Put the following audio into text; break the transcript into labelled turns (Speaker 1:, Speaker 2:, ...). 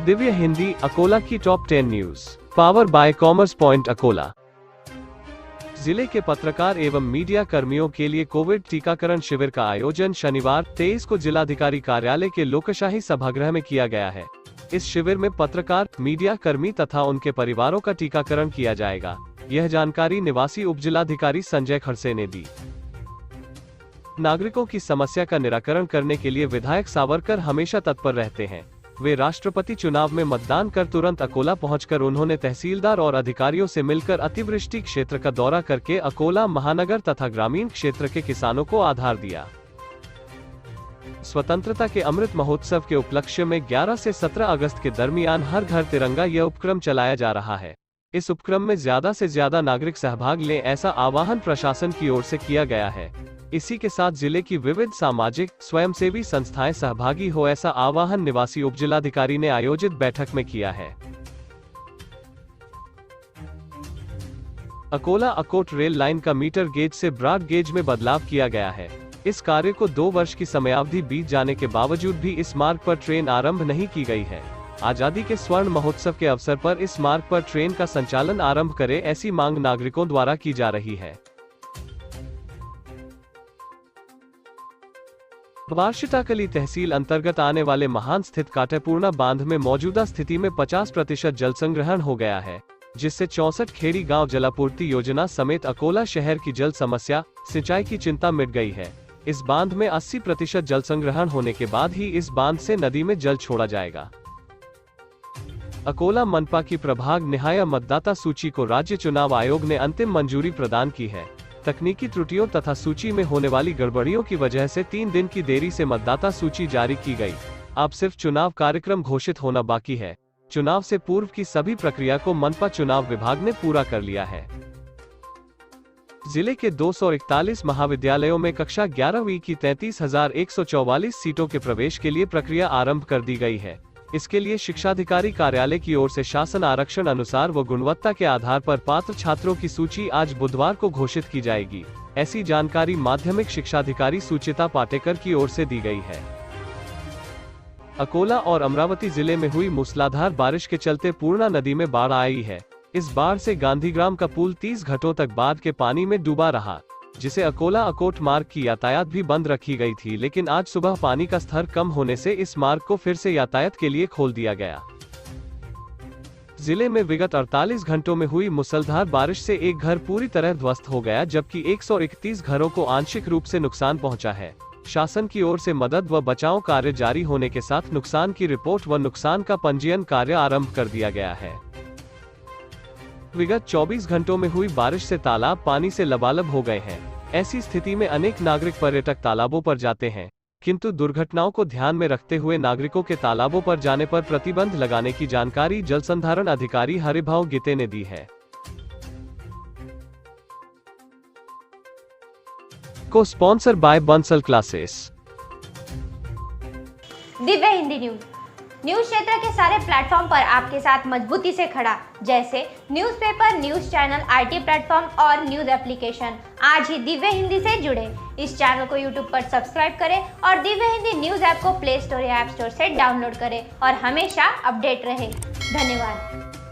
Speaker 1: दिव्य हिंदी अकोला की top 10 news, power bye commerce point Akola. जिले के पत्रकार एवं मीडिया कर्मियों के लिए कोविड टीकाकरण शिविर का आयोजन शनिवार 23 को जिलाधिकारी कार्यालय के लोकशाही सभागृह में किया गया है। इस शिविर में पत्रकार, मीडिया कर्मी तथा उनके परिवारों का टीकाकरण किया जाएगा। यह जानकारी निवासी उपजिलाधिकारी संजय खड़से ने दी। नागरिकों की समस्या का निराकरण करने के लिए विधायक सावरकर हमेशा तत्पर रहते हैं। वे राष्ट्रपति चुनाव में मतदान कर तुरंत अकोला पहुंचकर उन्होंने तहसीलदार और अधिकारियों से मिलकर अतिवृष्टि क्षेत्र का दौरा करके अकोला महानगर तथा ग्रामीण क्षेत्र के किसानों को आधार दिया। स्वतंत्रता के अमृत महोत्सव के उपलक्ष्य में 11 से 17 अगस्त के दरमियान हर घर तिरंगा यह उपक्रम चलाया जा रहा है। इस उपक्रम में ज्यादा से ज्यादा नागरिक सहभाग लें, ऐसा आह्वान प्रशासन की ओर से किया गया है। इसी के साथ जिले की विविध सामाजिक स्वयंसेवी संस्थाएं सहभागी हो, ऐसा आह्वान निवासी उपजिलाधिकारी ने आयोजित बैठक में किया है। अकोला अकोट रेल लाइन का मीटर गेज से ब्रॉड गेज में बदलाव किया गया है। इस कार्य को 2 वर्ष की समयावधि बीत जाने के बावजूद भी इस मार्ग पर ट्रेन आरंभ नहीं की गई है। आजादी के स्वर्ण महोत्सव के अवसर पर इस मार्ग पर ट्रेन का संचालन आरंभ करे, ऐसी मांग नागरिकों द्वारा की जा रही है। वार्षिटाकली तहसील अंतर्गत आने वाले महान स्थित काटेपूर्णा बांध में मौजूदा स्थिति में 50% जल संग्रहण हो गया है, जिससे 64 खेड़ी गांव जलापूर्ति योजना समेत अकोला शहर की जल समस्या, सिंचाई की चिंता मिट गई है। इस बांध में 80% जल संग्रहण होने के बाद ही इस बांध से नदी में जल छोड़ा जाएगा। अकोला मनपा की प्रभाग निहाय मतदाता सूची को राज्य चुनाव आयोग ने अंतिम मंजूरी प्रदान की है। तकनीकी त्रुटियों तथा सूची में होने वाली गड़बड़ियों की वजह से 3 दिन की देरी से मतदाता सूची जारी की गई। अब सिर्फ चुनाव कार्यक्रम घोषित होना बाकी है। चुनाव से पूर्व की सभी प्रक्रिया को मनपा चुनाव विभाग ने पूरा कर लिया है। जिले के 241 महाविद्यालयों में कक्षा 11वीं की 33,144 सीटों के प्रवेश के लिए प्रक्रिया आरंभ कर दी गई है। इसके लिए शिक्षाधिकारी कार्यालय की ओर से शासन आरक्षण अनुसार व गुणवत्ता के आधार पर पात्र छात्रों की सूची आज बुधवार को घोषित की जाएगी। ऐसी जानकारी माध्यमिक शिक्षाधिकारी सुचिता पाटेकर की ओर से दी गई है। अकोला और अमरावती जिले में हुई मूसलाधार बारिश के चलते पूर्णा नदी में बाढ़ आई है। इस बाढ़ से गांधीग्राम का पुल 30 घंटों तक बाढ़ के पानी में डूबा रहा, जिसे अकोला अकोट मार्ग की यातायात भी बंद रखी गई थी, लेकिन आज सुबह पानी का स्तर कम होने से इस मार्ग को फिर से यातायात के लिए खोल दिया गया। जिले में विगत 48 घंटों में हुई मूसलाधार बारिश से एक घर पूरी तरह ध्वस्त हो गया, जबकि 131 घरों को आंशिक रूप से नुकसान पहुंचा है। शासन की ओर से मदद व बचाव कार्य जारी होने के साथ नुकसान की रिपोर्ट व नुकसान का पंजीयन कार्य आरंभ कर दिया गया है। विगत 24 घंटों में हुई बारिश से तालाब पानी से लबालब हो गए हैं। ऐसी स्थिति में अनेक नागरिक पर्यटक तालाबों पर जाते हैं, किंतु दुर्घटनाओं को ध्यान में रखते हुए नागरिकों के तालाबों पर जाने पर प्रतिबंध लगाने की जानकारी जल संधारण अधिकारी हरिभाव गिते ने दी है। को sponsor by Bansal classes.
Speaker 2: Divya Hindi news क्षेत्र के सारे प्लेटफॉर्म पर आपके साथ मजबूती से खड़ा, जैसे newspaper, news channel, IT platform और न्यूज एप्लीकेशन। आज ही दिव्य हिंदी से जुड़े। इस चैनल को यूट्यूब पर सब्सक्राइब करें और दिव्य हिंदी न्यूज ऐप को प्ले स्टोर या ऐप स्टोर से डाउनलोड करें और हमेशा अपडेट रहें। धन्यवाद।